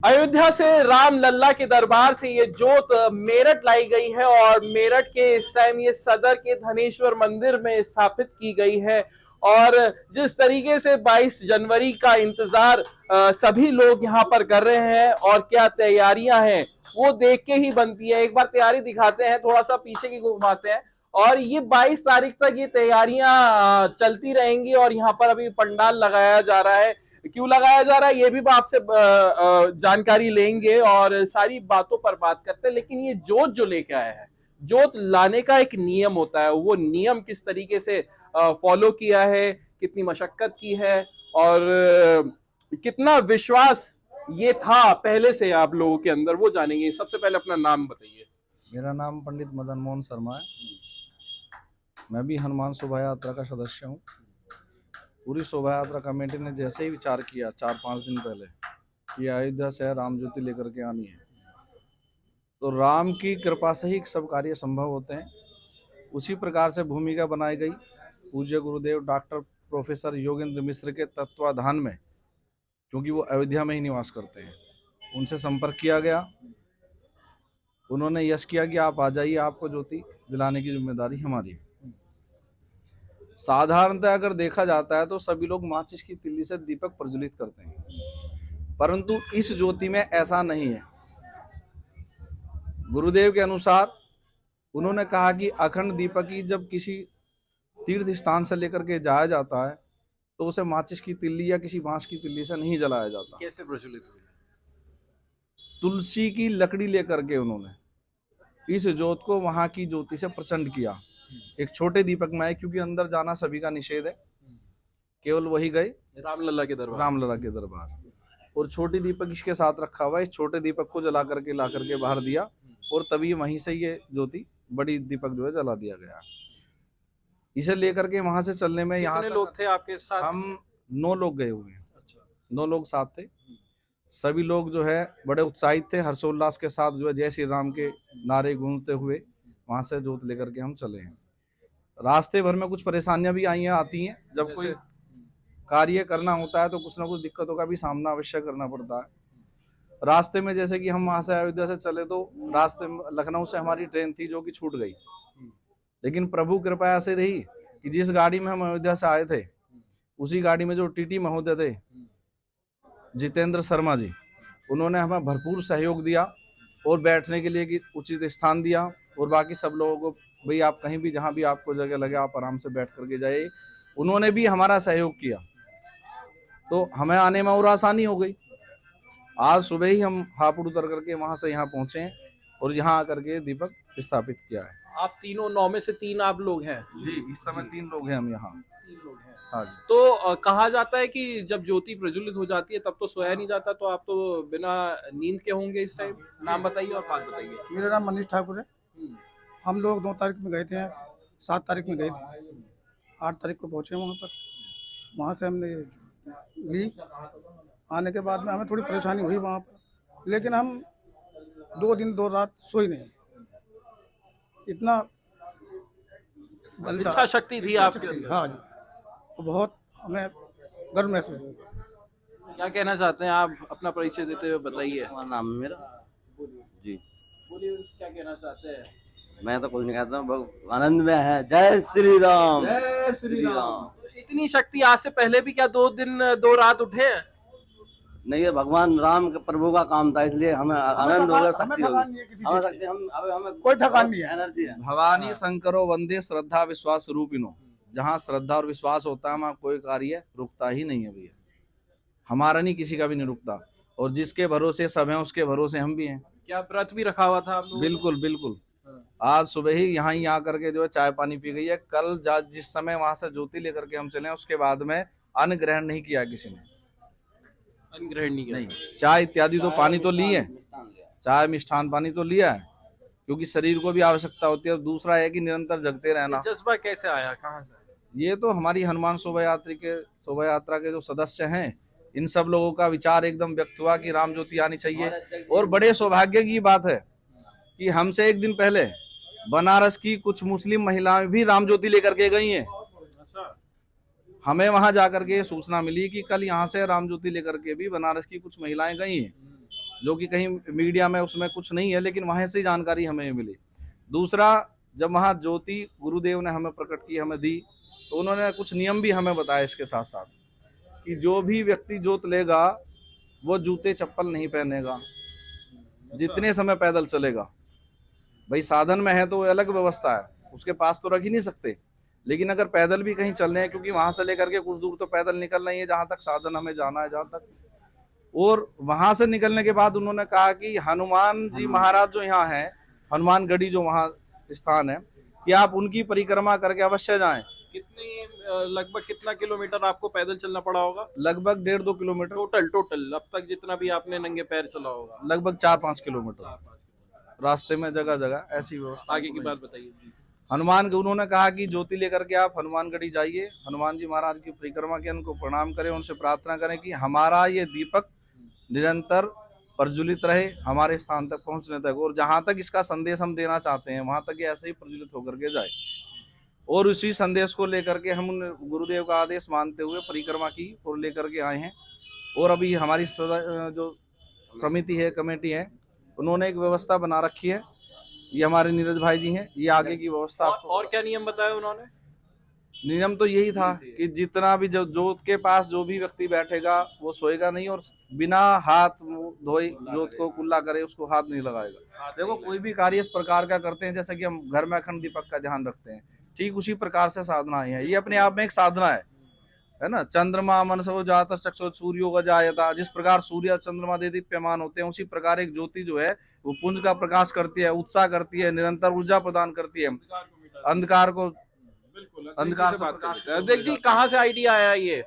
अयोध्या से राम लल्ला के दरबार से ये जोत मेरठ लाई गई है और मेरठ के इस टाइम ये सदर के धनेश्वर मंदिर में स्थापित की गई है। और जिस तरीके से 22 जनवरी का इंतजार सभी लोग यहाँ पर कर रहे हैं और क्या तैयारियां हैं वो देख के ही बनती है। एक बार तैयारी दिखाते हैं, थोड़ा सा पीछे की घुमाते हैं। और ये 22 तारीख तक ये तैयारियां चलती रहेंगी और यहाँ पर अभी पंडाल लगाया जा रहा है। क्यों लगाया जा रहा है ये भी आपसे जानकारी लेंगे और सारी बातों पर बात करते हैं। लेकिन ये जोत जो लेके आया है, जोत लाने का एक नियम होता है, वो नियम किस तरीके से फॉलो किया है, कितनी मशक्कत की है और कितना विश्वास ये था पहले से आप लोगों के अंदर, वो जानेंगे। सबसे पहले अपना नाम बताइए। मेरा नाम पंडित मदन मोहन शर्मा है। मैं भी हनुमान शोभा यात्रा का सदस्य हूँ। पूरी शोभा यात्रा कमेटी ने जैसे ही विचार किया 4-5 दिन पहले कि अयोध्या से राम ज्योति लेकर के आनी है, तो राम की कृपा से ही सब कार्य संभव होते हैं। उसी प्रकार से भूमिका बनाई गई। पूज्य गुरुदेव डॉक्टर प्रोफेसर योगेंद्र मिश्र के तत्वाधान में, क्योंकि वो अयोध्या में ही निवास करते हैं, उनसे संपर्क किया गया। उन्होंने यश किया कि आप आ जाइए, आपको ज्योति दिलाने की जिम्मेदारी हमारी है। साधारणतः अगर देखा जाता है तो सभी लोग माचिस की तिल्ली से दीपक प्रज्वलित करते हैं, परंतु इस ज्योति में ऐसा नहीं है। गुरुदेव के अनुसार उन्होंने कहा कि अखंड दीपक ही जब किसी तीर्थ स्थान से लेकर के जाया जाता है तो उसे माचिस की तिल्ली या किसी बांस की तिल्ली से नहीं जलाया जाता। कैसे प्रज्वलित हुई? तुलसी की लकड़ी लेकर के उन्होंने इस ज्योत को वहां की ज्योति से प्रचंड किया। एक छोटे दीपक में है, क्योंकि अंदर जाना सभी का निषेध है, केवल वही गए रामलला के दरबार। और छोटी दीपक इसके साथ रखा हुआ है। इस छोटे दीपक को जला करके ला करके बाहर दिया और तभी वहीं से ये ज्योति बड़ी दीपक जो है जला दिया गया। इसे लेकर के वहां से चलने में यहाँ लोग थे आपके साथ? हम 9 लोग गए हुए हैं। अच्छा। 9 लोग साथ थे। सभी लोग जो है बड़े उत्साहित थे, हर्षोल्लास के साथ जो है जय श्री राम के नारे गूंजते हुए वहां से जोत लेकर के हम चले हैं। रास्ते भर में कुछ परेशानियां भी आती हैं। जब कोई कार्य करना होता है तो कुछ ना कुछ दिक्कतों का भी सामना अवश्य करना पड़ता है। रास्ते में जैसे कि हम वहां से अयोध्या से चले तो रास्ते में लखनऊ से हमारी ट्रेन थी जो कि छूट गई, लेकिन प्रभु कृपा ऐसे रही कि जिस गाड़ी में हम अयोध्या से आए थे उसी गाड़ी में जो टीटी महोदय थे जितेंद्र शर्मा जी, उन्होंने हमें भरपूर सहयोग दिया और बैठने के लिए उचित स्थान दिया। और बाकी सब लोगों को भाई आप कहीं भी जहां भी आपको जगह लगे आप आराम से बैठ करके जाइए, उन्होंने भी हमारा सहयोग किया, तो हमें आने में और आसानी हो गई। आज सुबह ही हम हापुड़ उतर करके वहां से यहाँ पहुंचे हैं और यहाँ आकर के दीपक स्थापित किया है। आप तीनों 9 में से 3 आप लोग हैं? जी, इस समय 3 लोग हैं हम यहाँ। 3 लोग हैं। हाँ जी। तो कहा जाता है कि जब ज्योति प्रज्वलित हो जाती है तब तो सोया नहीं जाता, तो आप तो बिना नींद के होंगे इस टाइम। नाम बताइए और बात बताइए। मेरा नाम मनीष ठाकुर है। हम लोग 2 तारीख में गए थे, 7 तारीख में गए थे, 8 तारीख को पहुंचे वहाँ पर। वहाँ से हमने ली। आने के बाद में हमें थोड़ी परेशानी हुई वहाँ पर, लेकिन हम 2 दिन 2 रात सोई नहीं। इतना इच्छा शक्ति थी आपके अंदर। हाँ जी, तो बहुत हमें गर्व महसूस हुआ। क्या कहना चाहते हैं आप? अपना परिचय देते हुए बताइए। नाम है मेरा जी। बोलिए, क्या कहना चाहते हैं? मैं तो कुछ नहीं कहता हूँ, बहुत आनंद में है। जय श्री राम। जय श्री राम। इतनी शक्ति आज से पहले भी क्या 2 दिन 2 रात उठे हैं? नहीं, ये भगवान राम के प्रभु का काम था, इसलिए हमें आनंद हो गया। शक्ति हो गई। हमें कोई थकान नहीं है। एनर्जी है। भवानी शंकरो वंदे श्रद्धा विश्वास रूपिनो। जहाँ श्रद्धा और विश्वास होता है वहाँ कोई कार्य रुकता ही नहीं है भैया। हमारा नहीं, किसी का भी नहीं रुकता। और जिसके भरोसे सब हैं उसके भरोसे हम भी हैं। क्या व्रत भी रखा हुआ था आप लोगों ने? बिल्कुल बिल्कुल। आज सुबह ही यहाँ ही आकर के जो है चाय पानी पी गई है। कल जिस समय वहां से ज्योति लेकर के हम चले उसके बाद में अन्न ग्रहण नहीं किया किसी ने। अन्न ग्रहण नहीं किया? नहीं, चाय इत्यादि तो पानी तो लिए, चाय मिष्ठान पानी तो लिया है, क्योंकि शरीर को भी आवश्यकता होती है। और दूसरा है कि निरंतर जगते रहना। जज्बा कैसे आया, कहाँ से? ये तो हमारी हनुमान शोभा यात्रा के जो सदस्य हैं, इन सब लोगों का विचार एकदम व्यक्त हुआ कि राम ज्योति आनी चाहिए। और बड़े सौभाग्य की बात है कि हमसे एक दिन पहले बनारस की कुछ मुस्लिम महिलाएं भी राम ज्योति लेकर के गई हैं। हमें वहां जाकर के सूचना मिली कि कल यहाँ से राम ज्योति लेकर के भी बनारस की कुछ महिलाएं गई हैं। जो कि कहीं मीडिया में उसमें कुछ नहीं है, लेकिन वहां से जानकारी हमें मिली। दूसरा, जब वहां ज्योति गुरुदेव ने हमें प्रकट की, हमें दी, तो उन्होंने कुछ नियम भी हमें बताए इसके साथ साथ, कि जो भी व्यक्ति जोत लेगा वो जूते चप्पल नहीं पहनेगा जितने समय पैदल चलेगा। भाई साधन में है तो वो अलग व्यवस्था है, उसके पास तो रख ही नहीं सकते, लेकिन अगर पैदल भी कहीं चल रहे हैं, क्योंकि वहां से लेकर के कुछ दूर तो पैदल निकलना ही है जहां तक साधन हमें जाना है, जहां तक। और वहां से निकलने के बाद उन्होंने कहा कि हनुमान जी महाराज जो यहाँ है, हनुमान गढ़ी जो वहां स्थान है, कि आप उनकी परिक्रमा करके अवश्य जाएं। लगभग कितना किलोमीटर आपको पैदल चलना पड़ा होगा? लगभग 1.5-2 किलोमीटर टोटल अब तक जितना भी आपने नंगे पैर चला होगा? लगभग 4-5 किलोमीटर रास्ते में जगह जगह ऐसी व्यवस्था। आगे की बात बताइए जी। हनुमान, उन्होंने कहा कि ज्योति लेकर के आप हनुमानगढ़ी जाइए, हनुमान जी महाराज की परिक्रमा के, उनको प्रणाम करें, उनसे प्रार्थना करें कि हमारा ये दीपक निरंतर प्रज्वलित रहे हमारे स्थान तक पहुंचने तक, और जहां तक इसका संदेश हम देना चाहते हैं वहां तक ये ऐसे ही प्रज्वलित होकर के जाए। और उसी संदेश को लेकर के हम गुरुदेव का आदेश मानते हुए परिक्रमा की और लेकर के आए हैं। और अभी हमारी जो समिति है, कमेटी है, उन्होंने एक व्यवस्था बना रखी है, ये हमारे नीरज भाई जी हैं, ये आगे की व्यवस्था। और क्या नियम बताया उन्होंने? नियम तो यही था कि जितना भी जोत के पास जो भी व्यक्ति बैठेगा वो सोएगा नहीं, और बिना हाथ धोए जोत को कुल्ला करे उसको हाथ नहीं लगाएगा। देखो कोई भी कार्य इस प्रकार का करते हैं, जैसे कि हम घर में अखंड दीपक का ध्यान रखते हैं, ठीक उसी प्रकार से साधना है, ये अपने आप में एक साधना है ना। चंद्रमा मनसो जात चक्षु सूर्यो का जायता, जिस प्रकार सूर्य चंद्रमा दे दीप्यमान होते हैं, उसी प्रकार एक ज्योति जो है वो पुंज का प्रकाश करती है, उत्साह करती है, निरंतर ऊर्जा प्रदान करती है, अंधकार को अंधकार से प्रकाश। देख जी, कहाँ से आइडिया आया ये?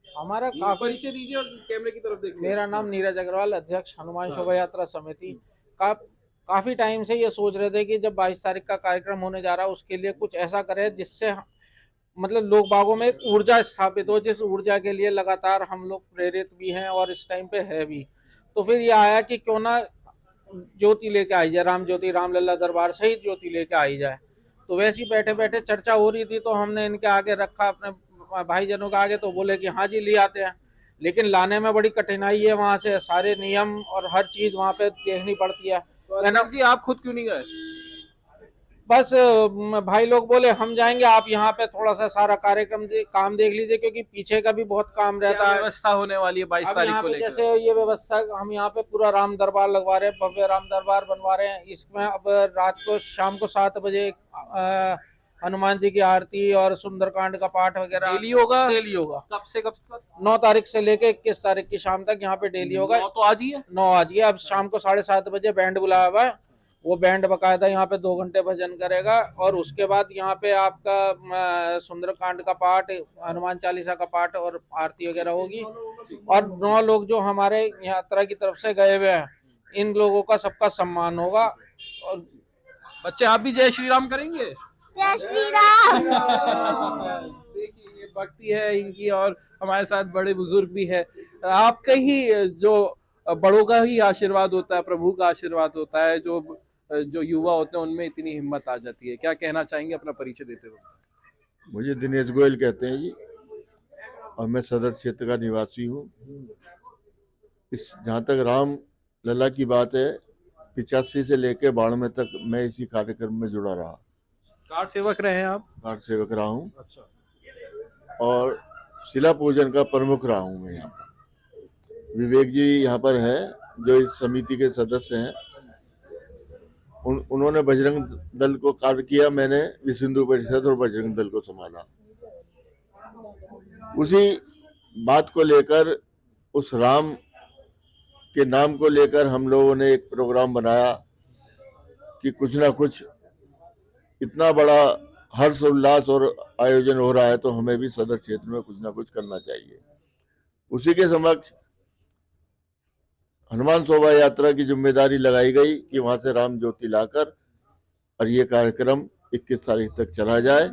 हमारा काफी। परिचय दीजिए और कैमरे की तरफ देखिए। मेरा नाम नीरज अग्रवाल, अध्यक्ष हनुमान शोभा यात्रा समिति। काफी टाइम से ये सोच रहे थे कि जब 22 तारीख का कार्यक्रम होने जा रहा है उसके लिए कुछ ऐसा करें जिससे मतलब लोग बागों में एक ऊर्जा स्थापित हो, जिस ऊर्जा के लिए लगातार हम लोग प्रेरित भी हैं और इस टाइम पे है भी। तो फिर ये आया कि क्यों ना ज्योति लेके आई जाए, राम ज्योति रामलला दरबार सहित ज्योति लेके आई जाए। तो वैसे ही बैठे बैठे चर्चा हो रही थी, तो हमने इनके आगे रखा, अपने भाईजनों के आगे, तो बोले कि हाँ जी ले आते हैं। लेकिन लाने में बड़ी कठिनाई है, वहाँ से सारे नियम और हर चीज वहाँ पे देखनी पड़ती है। तो जी आप खुद क्यों नहीं गए? बस भाई लोग बोले हम जाएंगे, आप यहाँ पे थोड़ा सा सारा कार्यक्रम काम देख लीजिए, क्योंकि पीछे का भी बहुत काम रहता है। व्यवस्था होने वाली है 22 तारीख को लेकर। जैसे ये व्यवस्था हम यहाँ पे पूरा राम दरबार लगवा रहे हैं, भव्य राम दरबार बनवा रहे हैं। इसमें अब रात को शाम को 7 बजे हनुमान जी की आरती और सुंदरकांड का पाठ वगैरह डेली होगा। डेली होगा। कब से कब तक? 9 तारीख से लेके 21 तारीख की शाम तक यहाँ पे डेली होगा। 9 तो आज ही है। 9 आज ही। अब शाम को 7:30 बजे बैंड बुलाया हुआ है, वो बैंड बकायदा यहाँ पे 2 घंटे भजन करेगा। और उसके बाद यहाँ पे आपका सुंदरकांड का पाठ, हनुमान चालीसा का पाठ और आरती वगैरह होगी। और 9 लोग जो हमारे यात्रा की तरफ से गए हुए हैं, इन लोगों का सबका सम्मान होगा। और बच्चे आप भी जय श्री राम करेंगे? जय श्री राम। देखिए ये भक्ति है इनकी, और हमारे साथ बड़े बुजुर्ग भी है। आपका ही जो बड़ों का ही आशीर्वाद होता है, प्रभु का आशीर्वाद होता है, जो युवा होते हैं उनमें इतनी हिम्मत आ जाती है। क्या कहना चाहेंगे अपना परिचय देते हुए? मुझे दिनेश गोयल कहते हैं जी, और मैं सदर क्षेत्र का निवासी हूँ। इस जहाँ तक राम लला की बात है, 85 से लेकर 92 तक मैं इसी कार्यक्रम में जुड़ा रहा। कार्ड सेवक रहे हैं आप? कार्ड सेवक रहा हूँ। अच्छा। और शिला पूजन का प्रमुख रहा हूँ मैं यहाँ पर। विवेक जी यहाँ पर है जो इस समिति के सदस्य हैं। उन्होंने बजरंग दल को कार्य किया, मैंने विश्व हिंदू परिषद और बजरंग दल को संभाला। उसी बात को लेकर, उस राम के नाम को लेकर हम लोगों ने एक प्रोग्राम बनाया कि कुछ ना कुछ, इतना बड़ा हर्ष उल्लास और आयोजन हो रहा है तो हमें भी सदर क्षेत्र में कुछ ना कुछ करना चाहिए। उसी के समक्ष हनुमान शोभा यात्रा की जिम्मेदारी लगाई गई कि वहां से राम ज्योति लाकर और ये कार्यक्रम 21 तारीख तक चला जाए।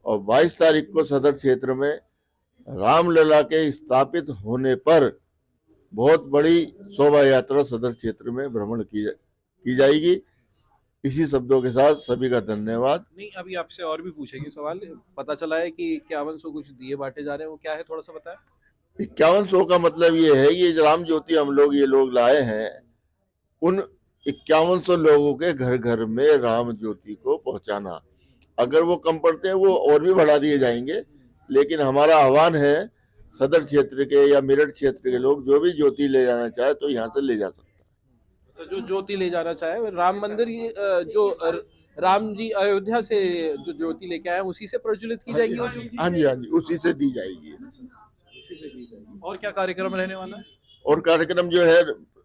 और 22 तारीख को सदर क्षेत्र में रामलला के स्थापित होने पर बहुत बड़ी शोभा यात्रा सदर क्षेत्र में भ्रमण की जाएगी। इसी शब्दों के साथ सभी का धन्यवाद। नहीं, अभी आपसे और भी पूछेंगे सवाल। पता चला है कि 5100 कुछ दिए बांटे जा रहे हैं, वो क्या है, थोड़ा सा बताएं। 5100 का मतलब ये है, ये राम ज्योति हम लोग ये लोग लाए हैं, उन 5100 लोगों के घर घर में राम ज्योति को पहुंचाना। अगर वो कम पड़ते हैं वो और भी बढ़ा दिए जाएंगे, लेकिन हमारा आह्वान है सदर क्षेत्र के या मेरठ क्षेत्र के लोग जो भी ज्योति ले जाना चाहे तो यहाँ से ले जा सकते हैं। तो जो ज्योति ले जाना चाहे, राम मंदिर राम जी अयोध्या से जो ज्योति लेके आए उसी से प्रज्वलित की जाएगी वो ज्योति? हाँ जी, हाँ जी, उसी से दी जाएगी। उसी से दी जाएगी। और क्या कार्यक्रम रहने वाला है? और कार्यक्रम जो है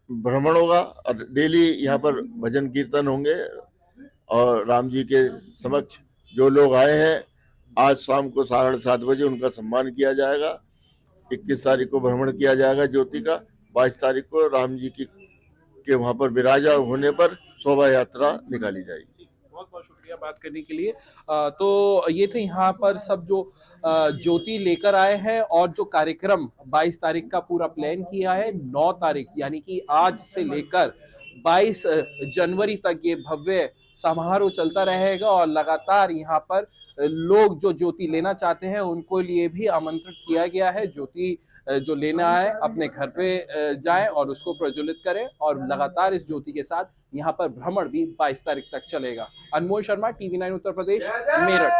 भ्रमण होगा और डेली यहाँ पर भजन कीर्तन होंगे और राम जी के समक्ष जो लोग आए हैं आज शाम को 7:30 बजे उनका सम्मान किया जाएगा। 21 तारीख को भ्रमण किया जाएगा ज्योति का। 22 तारीख को राम जी के वहां पर विराजा होने पर शोभा यात्रा निकाली जाएगी। बहुत बहुत शुक्रिया बात करने के लिए। तो ये थे यहाँ पर सब जो ज्योति लेकर आए हैं और जो कार्यक्रम 22 तारीख का पूरा प्लान किया है। 9 तारीख यानी कि आज से लेकर 22 जनवरी तक ये भव्य समारोह चलता रहेगा और लगातार यहाँ पर लोग जो ज्योति लेना चाहते हैं उनको लिए भी आमंत्रित किया गया है। ज्योति जो लेना है अपने घर पे जाएं और उसको प्रज्वलित करें और लगातार इस ज्योति के साथ यहाँ पर भ्रमण भी 22 तारीख तक चलेगा। अनमोल शर्मा, TV9 उत्तर प्रदेश, मेरठ।